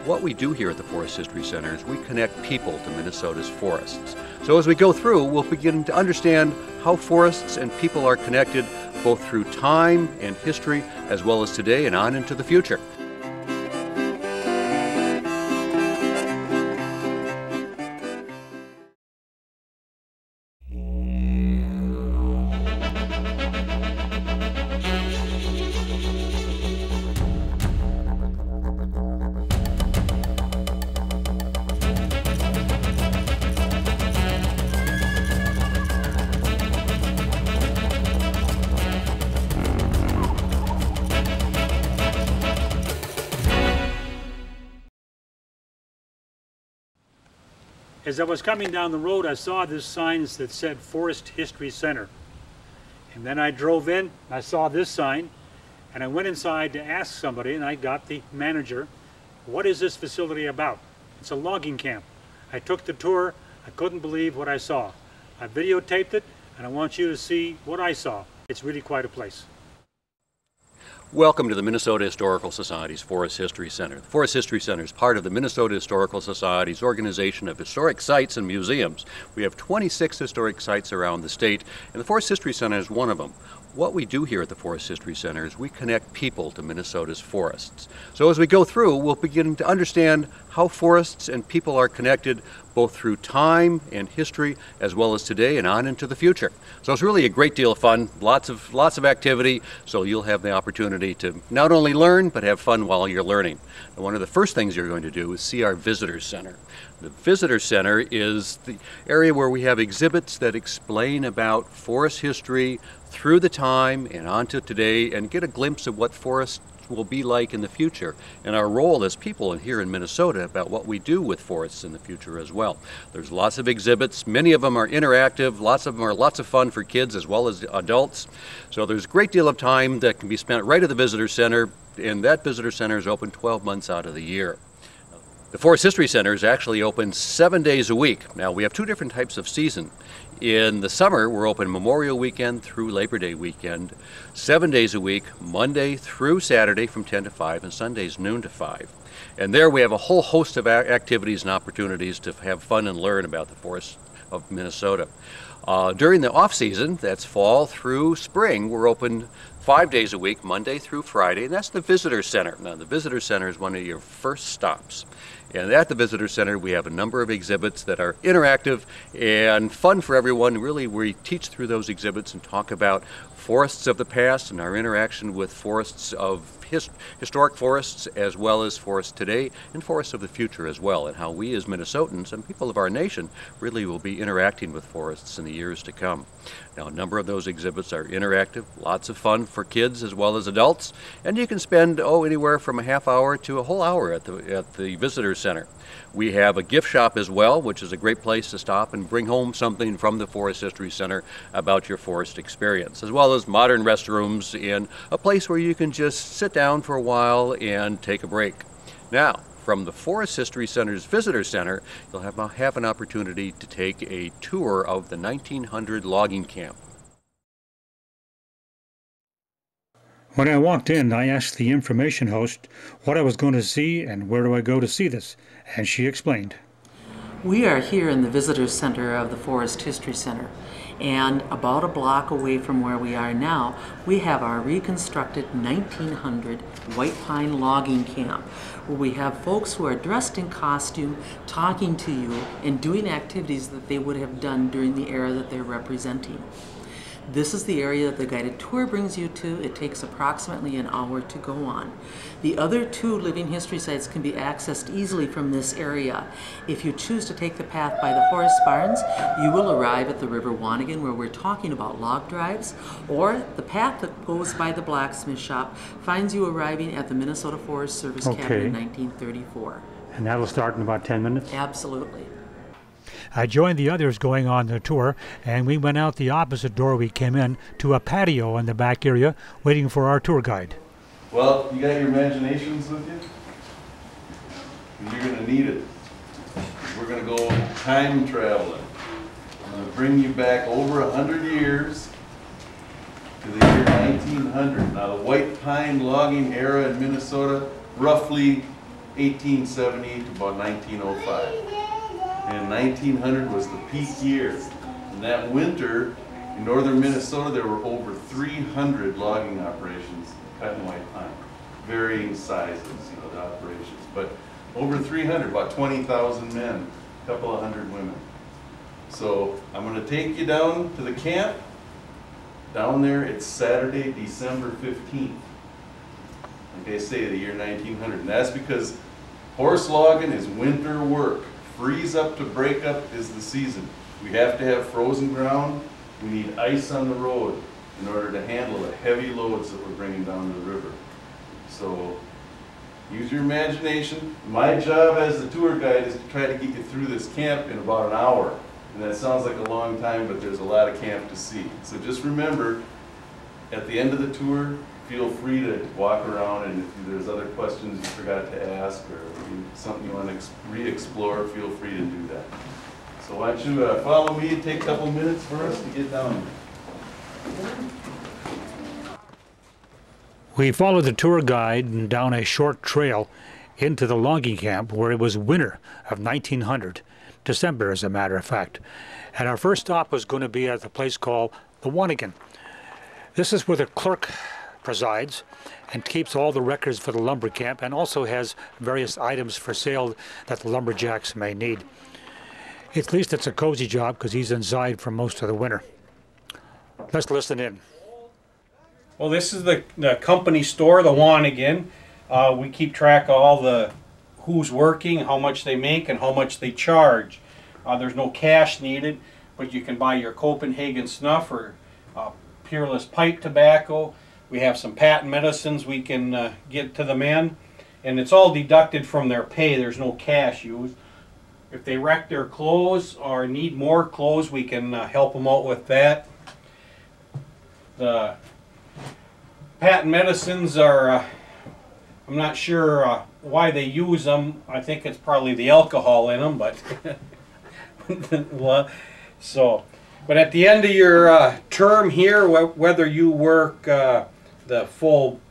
What we do here at the Forest History Center is we connect people to Minnesota's forests. So as we go through, we'll begin to understand how forests and people are connected both through time and history, as well as today and on into the future. As I was coming down the road, I saw this sign that said Forest History Center. And then I drove in, I saw this sign, and I went inside to ask somebody, and I got the manager, what is this facility about? It's a logging camp. I took the tour, I couldn't believe what I saw. I videotaped it, and I want you to see what I saw. It's really quite a place. Welcome to the Minnesota Historical Society's Forest History Center. The Forest History Center is part of the Minnesota Historical Society's organization of historic sites and museums. We have 26 historic sites around the state, and the Forest History Center is one of them. What we do here at the Forest History Center is we connect people to Minnesota's forests. So as we go through, we'll begin to understand how forests and people are connected both through time and history, as well as today and on into the future. So it's really a great deal of fun, lots of activity, so you'll have the opportunity to not only learn, but have fun while you're learning. And one of the first things you're going to do is see our Visitor Center. The Visitor Center is the area where we have exhibits that explain about forest history through the time and on to today, and get a glimpse of what forests will be like in the future, and our role as people here in Minnesota about what we do with forests in the future as well. There's lots of exhibits, many of them are interactive, lots of them are lots of fun for kids as well as adults. So there's a great deal of time that can be spent right at the Visitor Center, and that Visitor Center is open 12 months out of the year. The Forest History Center is actually open 7 days a week. Now we have two different types of season. In the summer, we're open Memorial Weekend through Labor Day weekend, 7 days a week, Monday through Saturday from 10 to 5 and Sundays noon to 5. And there we have a whole host of activities and opportunities to have fun and learn about the forests of Minnesota. During the off-season, that's fall through spring, we're open 5 days a week, Monday through Friday, and that's the Visitor Center. Now, the Visitor Center is one of your first stops. And at the Visitor Center, we have a number of exhibits that are interactive and fun for everyone. Really, we teach through those exhibits and talk about forests of the past and our interaction with forests of historic forests, as well as forests today and forests of the future as well, and how we as Minnesotans and people of our nation really will be interacting with forests in the years to come. Now, a number of those exhibits are interactive, lots of fun for kids as well as adults, and you can spend anywhere from a half hour to a whole hour at the Visitor Center. We have a gift shop as well, which is a great place to stop and bring home something from the Forest History Center about your forest experience, as well as modern restrooms and a place where you can just sit down for a while and take a break. Now, from the Forest History Center's Visitor Center, you'll have an opportunity to take a tour of the 1900 logging camp. When I walked in, I asked the information host what I was going to see and where do I go to see this, and she explained. We are here in the Visitor Center of the Forest History Center, and about a block away from where we are now, we have our reconstructed 1900 white pine logging camp, where we have folks who are dressed in costume talking to you and doing activities that they would have done during the era that they're representing. This is the area that the guided tour brings you to. It takes approximately an hour to go on. The other two living history sites can be accessed easily from this area. If you choose to take the path by the horse barns, you will arrive at the River WANIGAN, where we're talking about log drives, or the path that goes by the blacksmith shop finds you arriving at the Minnesota Forest Service Cabin in 1934. And that'll start in about 10 minutes? Absolutely. I joined the others going on the tour, and we went out the opposite door we came in to a patio in the back area waiting for our tour guide. Well, you got your imaginations with you? You're going to need it. We're going to go time traveling. I'm going to bring you back over 100 years to the year 1900. Now, the white pine logging era in Minnesota roughly 1870 to about 1905. And 1900 was the peak year. And that winter, in northern Minnesota, there were over 300 logging operations cutting white pine. Varying sizes, you know, the operations. But over 300, about 20,000 men, a couple of hundred women. So I'm going to take you down to the camp. Down there, it's Saturday, December 15th. Like I say, the year 1900. And that's because horse logging is winter work. Freeze up to break up is the season. We have to have frozen ground. We need ice on the road in order to handle the heavy loads that we're bringing down the river. So use your imagination. My job as the tour guide is to try to get you through this camp in about an hour. And that sounds like a long time, but there's a lot of camp to see. So just remember, at the end of the tour, feel free to walk around, and if there's other questions you forgot to ask or something you want to re-explore, feel free to do that. So why don't you follow me and take a couple minutes for us to get down there. We followed the tour guide down a short trail into the logging camp where it was winter of 1900, December as a matter of fact. And our first stop was going to be at a place called the WANIGAN. This is where the clerk presides and keeps all the records for the lumber camp, and also has various items for sale that the lumberjacks may need. At least it's a cozy job because he's inside for most of the winter. Let's listen in. Well, this is the company store, the WANIGAN. We keep track of all the who's working, how much they make, and how much they charge. There's no cash needed, but you can buy your Copenhagen snuff or Peerless pipe tobacco. We have some patent medicines we can get to the men, and it's all deducted from their pay. There's no cash used. If they wreck their clothes or need more clothes, we can help them out with that. The patent medicines are, I'm not sure why they use them. I think it's probably the alcohol in them, but but at the end of your term here, whether you work the full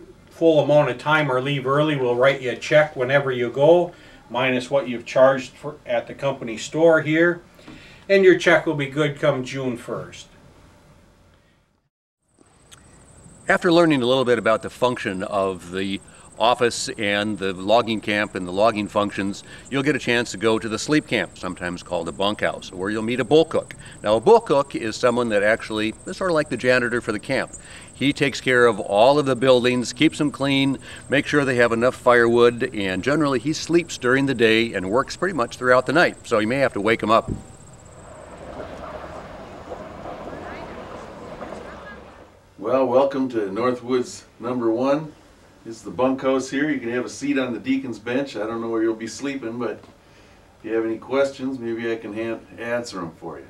amount of time or leave early, we'll write you a check whenever you go, minus what you've charged for at the company store here, and your check will be good come June 1st. After learning a little bit about the function of the office and the logging camp and the logging functions, you'll get a chance to go to the sleep camp, sometimes called a bunkhouse, where you'll meet a bull cook. Now, a bull cook is someone that actually is sort of like the janitor for the camp. He takes care of all of the buildings, keeps them clean, makes sure they have enough firewood, and generally he sleeps during the day and works pretty much throughout the night, so you may have to wake him up. Well, welcome to Northwoods #1. This is the bunkhouse here. You can have a seat on the deacon's bench. I don't know where you'll be sleeping, but if you have any questions, maybe I can answer them for you.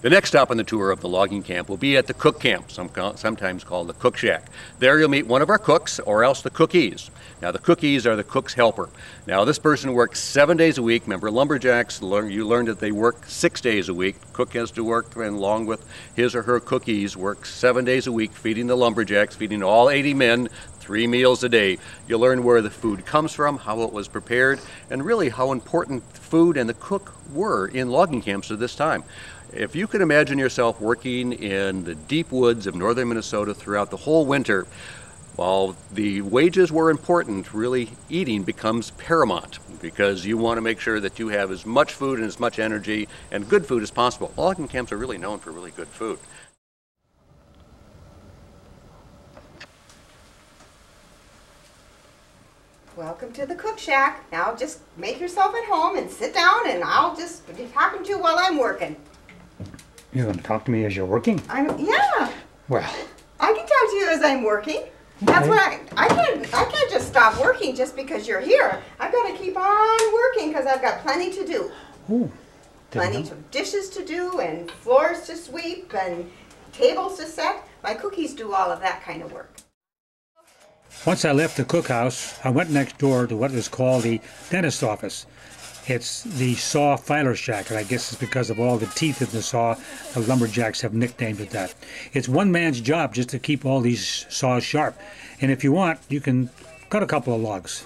The next stop on the tour of the logging camp will be at the cook camp, sometimes called the cook shack. There you'll meet one of our cooks, or else the cookies. Now, the cookies are the cook's helper. Now, this person works 7 days a week. Remember, lumberjacks, you learned that they work 6 days a week. Cook has to work, and along with his or her cookies, work 7 days a week, feeding the lumberjacks, feeding all 80 men, 3 meals a day. You'll learn where the food comes from, how it was prepared, and really how important food and the cook were in logging camps at this time. If you can imagine yourself working in the deep woods of northern Minnesota throughout the whole winter, while the wages were important, really eating becomes paramount, because you want to make sure that you have as much food and as much energy and good food as possible. Logging camps are really known for really good food. Welcome to the cook shack. Now just make yourself at home and sit down, and I'll just be talking to you while I'm working. You're going to talk to me as you're working? Yeah. Well, I can talk to you as I'm working. That's what I can't just stop working just because you're here. I've got to keep on working because I've got plenty to do. Ooh, plenty of dishes to do, and floors to sweep, and tables to set. My cookies do all of that kind of work. once I left the cookhouse, I went next door to what is called the dentist's office. It's the saw filer shack, and I guess it's because of all the teeth in the saw, the lumberjacks have nicknamed it that. It's one man's job just to keep all these saws sharp. And if you want, you can cut a couple of logs.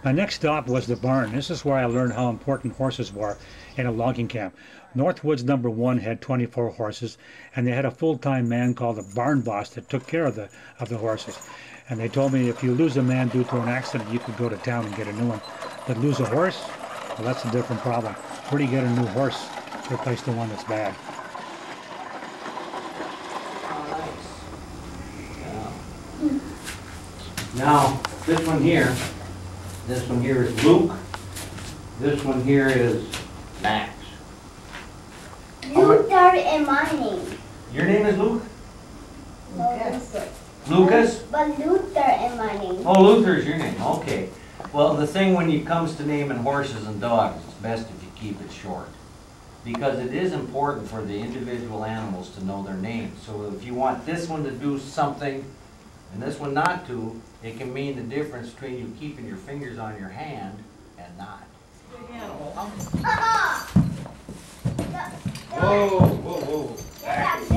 My next stop was the barn. This is where I learned how important horses were in a logging camp. Northwoods number 1 had 24 horses, and they had a full-time man called a barn boss that took care of the horses. And they told me if you lose a man due to an accident, you could go to town and get a new one. But lose a horse, well, that's a different problem. Where do you get a new horse to replace the one that's bad? Now, this one here is Luke. This one here is Max. Luther and my name. Your name is Luke? Lucas. Lucas? But Luther and my name. Oh, Luther's your name, okay. Well, the thing when it comes to naming horses and dogs, it's best if you keep it short. Because it is important for the individual animals to know their names. So if you want this one to do something and this one not to, it can mean the difference between you keeping your fingers on your hand and not. Whoa, whoa, whoa. Back,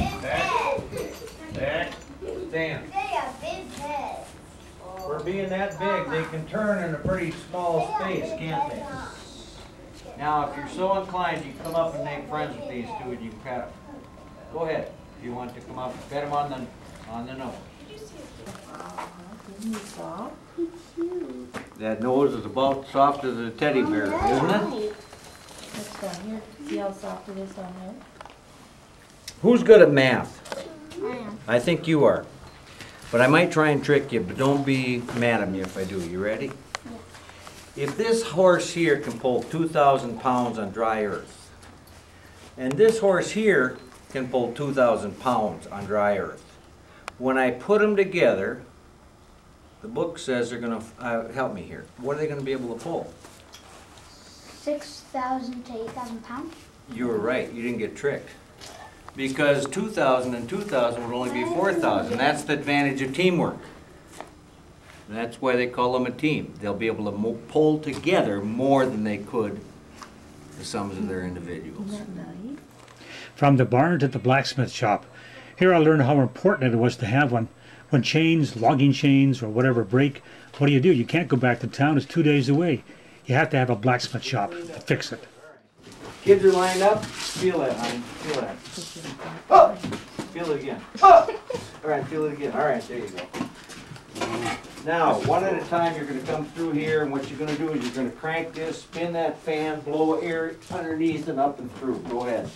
back, stand. For being that big, they can turn in a pretty small space, can't they? Now, if you're so inclined, you come up and make friends with these two and you can pet them. Go ahead. If you want to come up, pet them on the nose. That nose is about soft as a teddy bear, isn't it? That's fun. Here, see how soft it is on there? Who's good at math? I am. I think you are. But I might try and trick you, but don't be mad at me if I do. You ready? Yeah. If this horse here can pull 2,000 pounds on dry earth, and this horse here can pull 2,000 pounds on dry earth, when I put them together, the book says they're going to, help me here, what are they going to be able to pull? 6,000 to 8,000 pounds. You were right. You didn't get tricked. Because 2,000 and 2,000 would only be 4,000. That's the advantage of teamwork. That's why they call them a team. They'll be able to pull together more than they could the sums of their individuals. Isn't that nice? From the barn to the blacksmith shop. Here I learned how important it was to have one. When chains, logging chains, or whatever break, what do? You can't go back to town. It's 2 days away. You have to have a blacksmith shop to fix it. Kids are lined up. Feel that, honey. Feel that. Oh! Feel it again. Oh! All right, feel it again. All right, there you go. Now, one at a time, you're going to come through here, and what you're going to do is you're going to crank this, spin that fan, blow air underneath and up and through. Go ahead.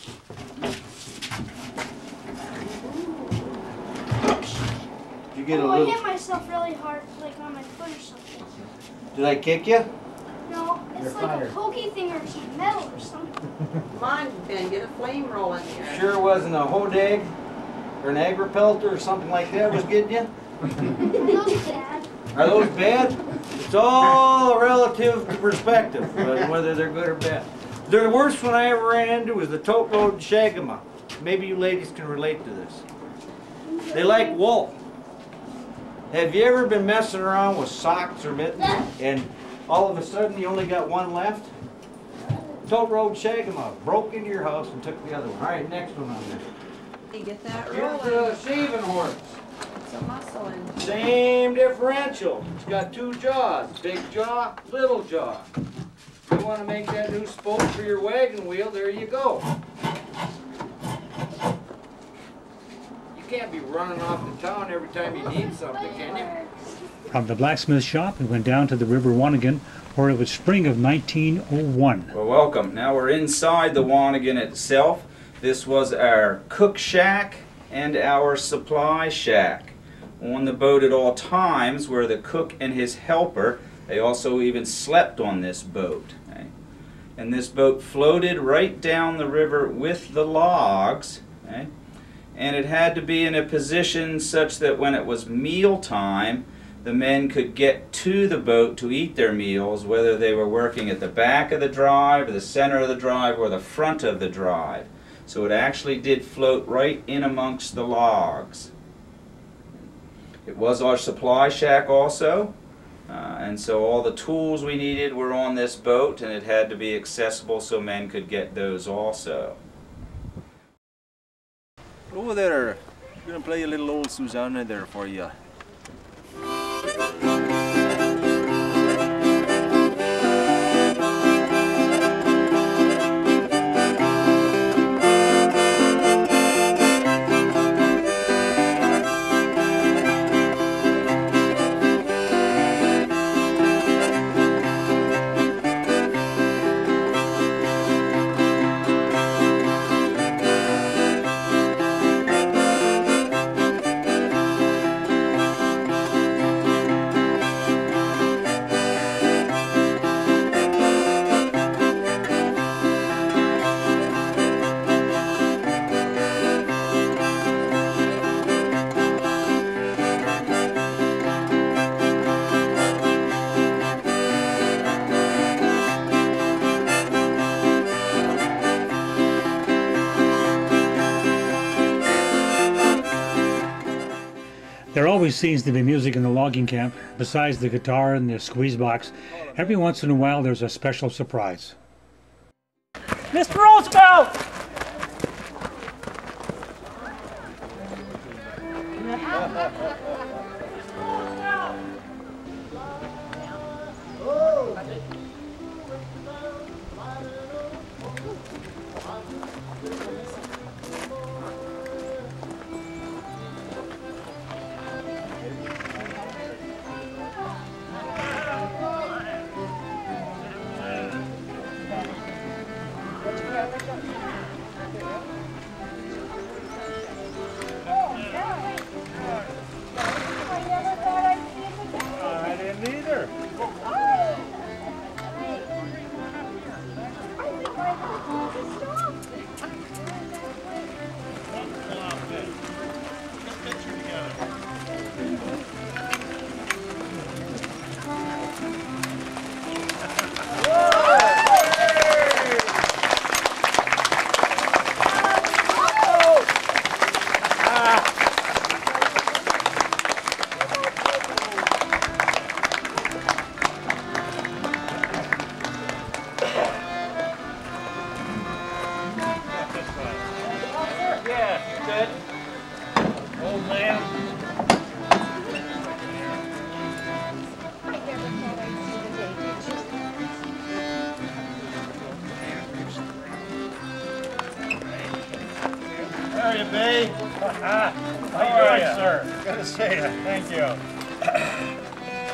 Did you get a I little... hit myself really hard, like on my foot or something. Did I kick you? No, it's You're like fired. a pokey thing or some metal or something. Come on, Ben, get a flame rolling here. Sure wasn't a hodag or an agri-pelter or something like that was getting you? Those bad. Are those bad? It's all relative to perspective, whether they're good or bad. The worst one I ever ran into was the tote road shagama. Maybe you ladies can relate to this. They like wool. Have you ever been messing around with socks or mittens and all of a sudden you only got one left? Tote road shagama broke into your house and took the other one. All right, next one on there. You get that Here's rolling. the shaving horse. It's a muscle in. Same differential. It's got two jaws, big jaw, little jaw. You want to make that new spoke for your wagon wheel, there you go. You can't be running off to town every time you need something, can you? From the blacksmith shop, we went down to the River WANIGAN, where it was spring of 1901. Well, welcome. Now we're inside the WANIGAN itself. This was our cook shack and our supply shack. On the boat at all times were the cook and his helper. They also even slept on this boat. Okay? And this boat floated right down the river with the logs. Okay? And it had to be in a position such that when it was meal time, the men could get to the boat to eat their meals, whether they were working at the back of the drive, or the center of the drive, or the front of the drive. So it actually did float right in amongst the logs. It was our supply shack also, and so all the tools we needed were on this boat, and it had to be accessible so men could get those also. Over there, I'm going to play a little old Susanna there for you. There always seems to be music in the logging camp. Besides the guitar and the squeeze box, every once in a while there's a special surprise. Mr. Roosevelt! How are you, B? How are you, sir? Good to see you. Thank you.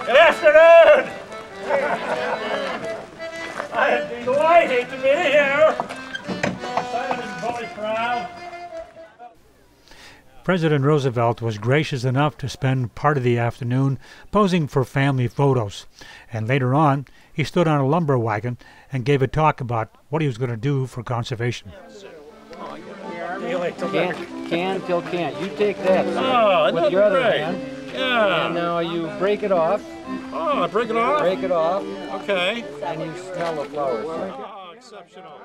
Good afternoon! I am delighted to be here. President Roosevelt was gracious enough to spend part of the afternoon posing for family photos, and later on he stood on a lumber wagon and gave a talk about what he was going to do for conservation. Can till can't. You take that with your other hand. Yeah. And now you break it off. Oh, I break it off? Break it off. Okay. And you smell the flowers. Oh, exceptional.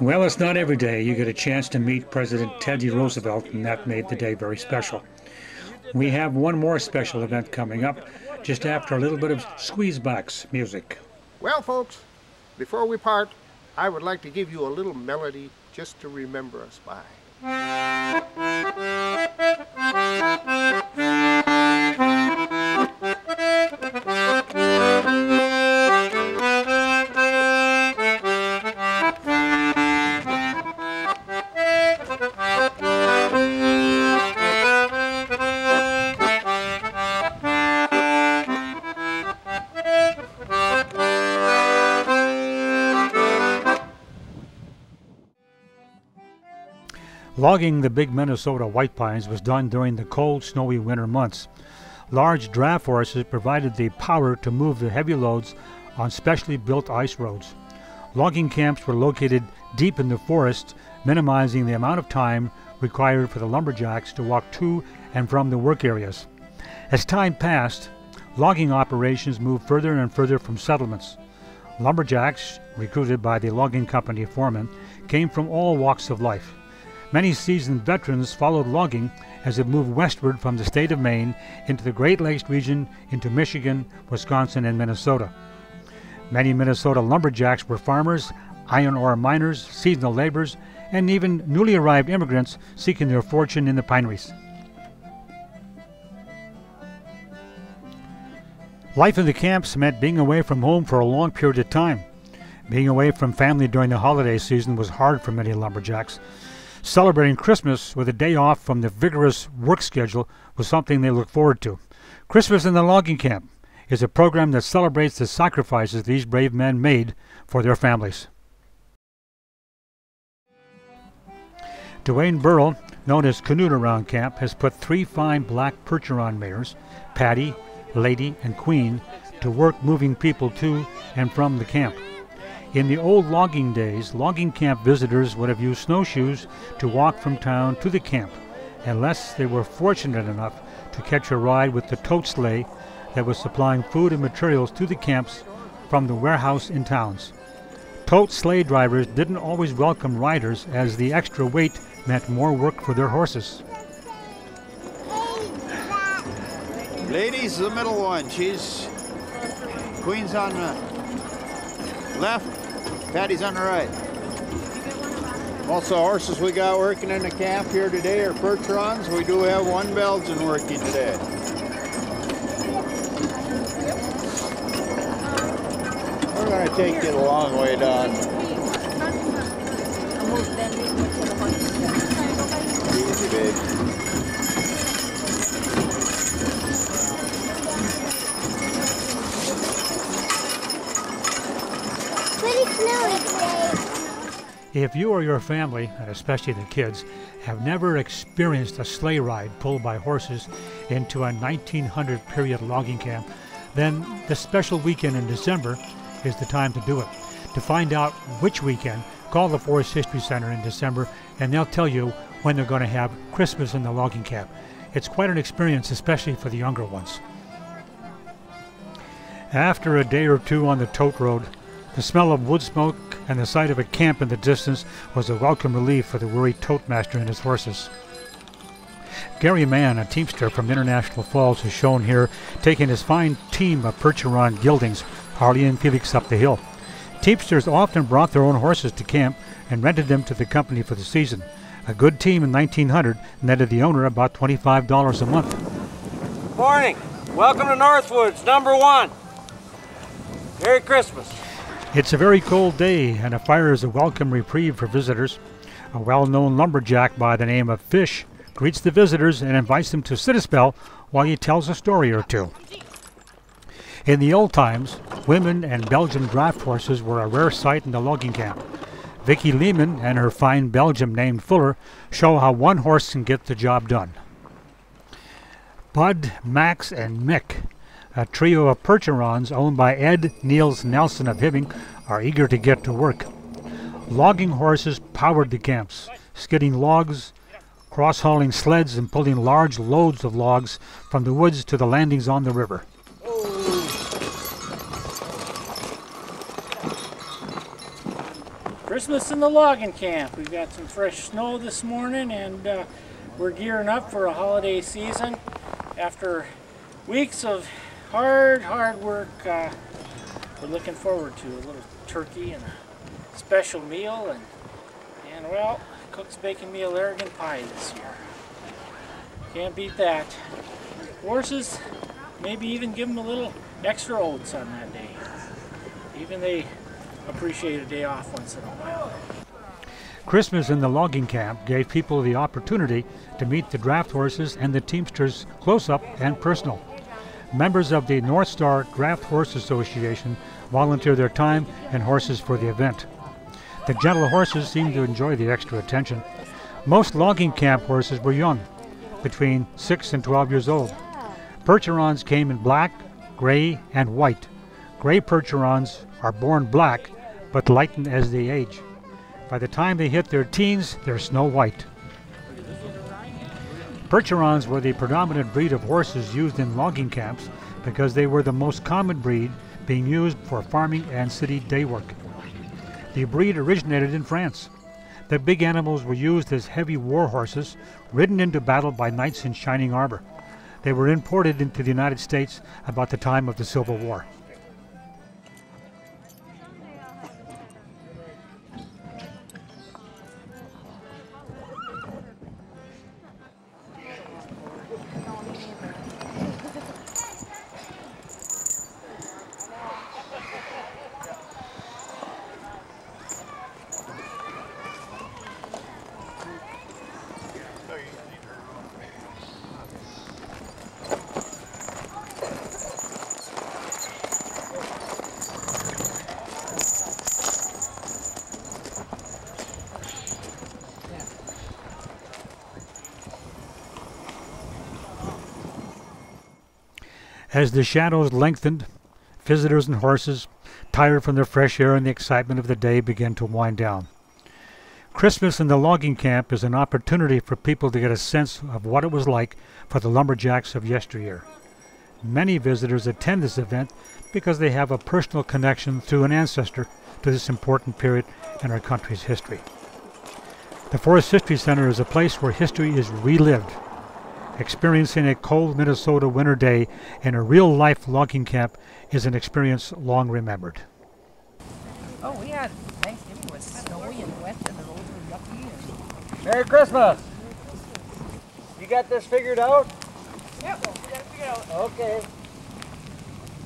Well, it's not every day you get a chance to meet President Teddy Roosevelt, and that made the day very special. We have one more special event coming up just after a little bit of squeeze box music. Well, folks, before we part, I would like to give you a little melody just to remember us by. Logging the big Minnesota white pines was done during the cold, snowy winter months. Large draft horses provided the power to move the heavy loads on specially built ice roads. Logging camps were located deep in the forest, minimizing the amount of time required for the lumberjacks to walk to and from the work areas. As time passed, logging operations moved further and further from settlements. Lumberjacks, recruited by the logging company foreman, came from all walks of life. Many seasoned veterans followed logging as it moved westward from the state of Maine into the Great Lakes region, into Michigan, Wisconsin, and Minnesota. Many Minnesota lumberjacks were farmers, iron ore miners, seasonal laborers, and even newly arrived immigrants seeking their fortune in the pineries. Life in the camps meant being away from home for a long period of time. Being away from family during the holiday season was hard for many lumberjacks. Celebrating Christmas with a day off from the vigorous work schedule was something they looked forward to. Christmas in the Logging Camp is a program that celebrates the sacrifices these brave men made for their families. DUANE Burrell, known as Canute Around Camp, has put 3 fine black Percheron mares, Patty, Lady, and Queen, to work moving people to and from the camp. In the old logging days, logging camp visitors would have used snowshoes to walk from town to the camp, unless they were fortunate enough to catch a ride with the tote sleigh that was supplying food and materials to the camps from the warehouse in towns. Tote sleigh drivers didn't always welcome riders, as the extra weight meant more work for their horses. Ladies, the middle one. She's Queen's on the left, Patty's on the right. Most of the horses we got working in the camp here today are Percherons. We do have one Belgian working today. We're going to take it a long way down. Easy, babe. Pretty snowy today. If you or your family, and especially the kids, have never experienced a sleigh ride pulled by horses into a 1900 period logging camp, then the special weekend in December is the time to do it. To find out which weekend, call the Forest History Center in December and they'll tell you when they're going to have Christmas in the logging camp. It's quite an experience, especially for the younger ones. After a day or two on the tote road, the smell of wood smoke and the sight of a camp in the distance was a welcome relief for the worried tote master and his horses. Gary Mann, a teamster from International Falls, is shown here taking his fine team of Percheron geldings, Harley and Felix, up the hill. Teamsters often brought their own horses to camp and rented them to the company for the season. A good team in 1900 netted the owner about $25 a month. Morning. Welcome to Northwoods, #1. Merry Christmas. It's a very cold day, and a fire is a welcome reprieve for visitors. A well-known lumberjack by the name of Fish greets the visitors and invites them to sit a spell while he tells a story or two. In the old times, women and Belgian draft horses were a rare sight in the logging camp. Vicki Lehman and her fine Belgian named Fuller show how one horse can get the job done. Bud, Max, and Mick, a trio of Percherons owned by Ed Niels Nelson of Hibbing, are eager to get to work. Logging horses powered the camps, skidding logs, cross-hauling sleds, and pulling large loads of logs from the woods to the landings on the river. Christmas in the logging camp. We've got some fresh snow this morning, and we're gearing up for a holiday season. After weeks of hard work, we're looking forward to a little turkey and a special meal, and well, Cook's Bacon Meal Arrogant Pie this year. Can't beat that. Horses, maybe even give them a little extra oats on that day. Even they appreciate a day off once in a while. Christmas in the logging camp gave people the opportunity to meet the draft horses and the teamsters close up and personal. Members of the North Star Draft Horse Association volunteer their time and horses for the event. The gentle horses seem to enjoy the extra attention. Most logging camp horses were young, between 6 and 12 years old. Percherons came in black, gray, and white. Gray Percherons are born black, but lighten as they age. By the time they hit their teens, they're snow white. Percherons were the predominant breed of horses used in logging camps because they were the most common breed being used for farming and city day work. The breed originated in France. The big animals were used as heavy war horses, ridden into battle by knights in shining armor. They were imported into the United States about the time of the Civil War. As the shadows lengthened, visitors and horses, tired from the fresh air and the excitement of the day, began to wind down. Christmas in the logging camp is an opportunity for people to get a sense of what it was like for the lumberjacks of yesteryear. Many visitors attend this event because they have a personal connection through an ancestor to this important period in our country's history. The Forest History Center is a place where history is relived. Experiencing a cold Minnesota winter day in a real-life logging camp is an experience long remembered. Oh, we had Thanksgiving was snowy and wet and the roads were yucky. Merry Christmas! You got this figured out? Yep, we got it figured out. Okay.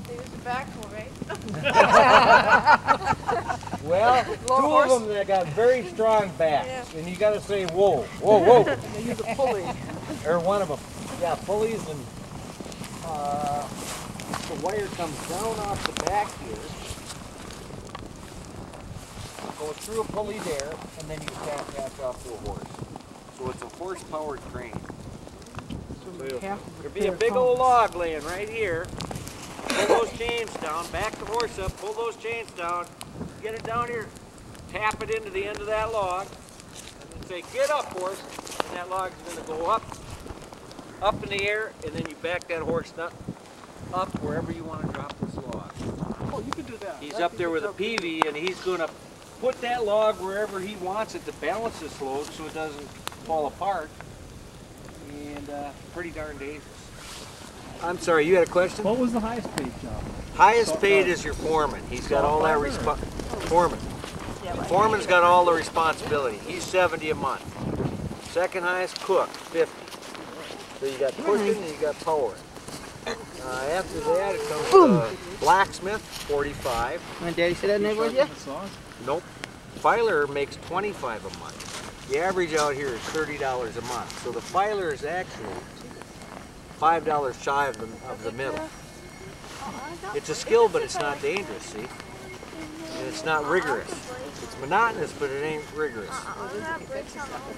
They used the backhoe, right? Well, two of them that got very strong backs, and you got to say, whoa, whoa, whoa. They use a pulley. Or one of them. Yeah, pulleys, and the wire comes down off the back here, goes through a pulley there, and then you attach that off to a horse. So it's a horse-powered crane. So there'll be a big old log laying right here. Pull those chains down, back the horse up, pull those chains down, get it down here, tap it into the end of that log, and then say, get up, horse, and that log's going to go up in the air, and then you back that horse up wherever you want to drop this log. Oh, you can do that. He's up there with a peavy, and he's going to put that log wherever he wants it to balance this load so it doesn't fall apart, and pretty darn dangerous. I'm sorry, you had a question? What was the highest paid job? Highest paid is your foreman. He's got all that foreman. Foreman's got all the responsibility. He's $70 a month. Second highest, cook, $50. So you got cooking and you got powering. After that, it comes blacksmith, $45. My daddy said that neighbor with you? Nope. Filer makes $25 a month. The average out here is $30 a month. So the filer is actually $5 shy of the middle. It's a skill, but it's not dangerous, see? And it's not rigorous. It's monotonous, but it ain't rigorous.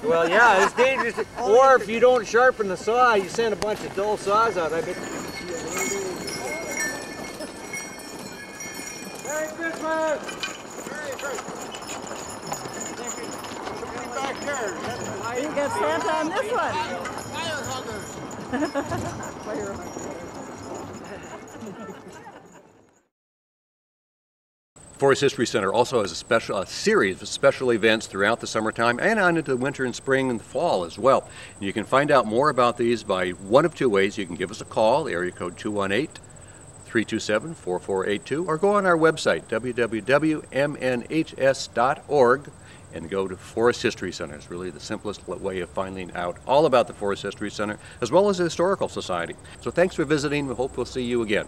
Well, yeah, it's dangerous. Or if you don't sharpen the saw, you send a bunch of dull saws out. I bet. Merry Christmas! Merry Christmas! Back there. You got Santa on this one. Fire hugger. Forest History Center also has a series of special events throughout the summertime and on into the winter and spring and the fall as well. And you can find out more about these by one of two ways. You can give us a call, area code 218-327-4482, or go on our website, www.mnhs.org, and go to Forest History Center. It's really the simplest way of finding out all about the Forest History Center, as well as the Historical Society. So thanks for visiting. We hope we'll see you again.